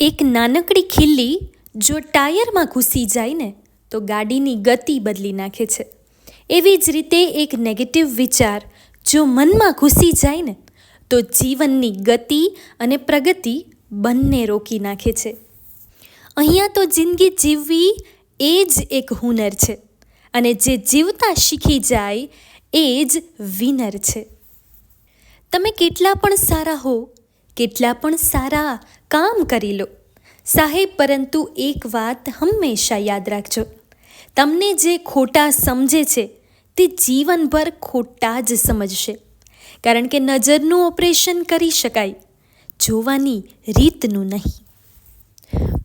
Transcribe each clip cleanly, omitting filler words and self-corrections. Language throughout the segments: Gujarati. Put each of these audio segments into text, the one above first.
એક નાનકડી ખિલ્લી જો ટાયરમાં ઘૂસી જાય ને તો ગાડીની ગતિ બદલી નાખે છે. એવી જ રીતે એક નેગેટિવ વિચાર જો મનમાં ઘૂસી જાય ને તો જીવનની ગતિ અને પ્રગતિ બંને રોકી નાખે છે. અહીંયા તો જિંદગી જીવવી એ જ એક હુનર છે અને જે જીવતા શીખી જાય એ જ વિનર છે. તમે કેટલા પણ સારા હો, કેટલા પણ સારા કામ કરી લો સાહેબ, પરંતુ એક વાત હંમેશા યાદ રાખજો, તમને જે ખોટા સમજે છે તે જીવનભર ખોટા જ સમજશે. કારણ કે નજરનું ઓપરેશન કરી શકાય, જોવાની રીતનું નહીં.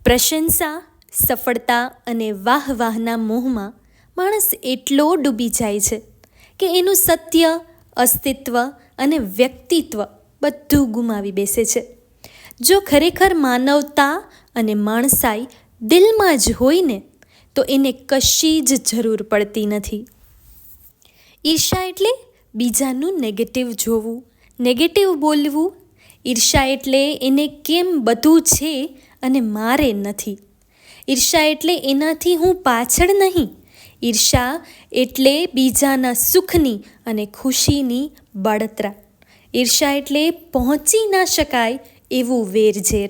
પ્રશંસા, સફળતા અને વાહવાહના મોહમાં માણસ એટલો ડૂબી જાય છે કે એનું સત્ય, અસ્તિત્વ અને વ્યક્તિત્વ બધું ગુમાવી બેસે છે. જો ખરેખર માનવતા અને માણસાઈ દિલમાં જ હોય ને તો એને કશી જ જરૂર પડતી નથી. ઈર્ષા એટલે બીજાનું નેગેટિવ જોવું, નેગેટિવ બોલવું. ઈર્ષા એટલે એને કેમ બધું છે અને મારે નથી. ઈર્ષા એટલે એનાથી હું પાછળ નહીં. ઈર્ષા એટલે બીજાના સુખની અને ખુશીની બળતરા. ઈર્ષા એટલે પહોંચી ના શકાય એવું વેરઝેર.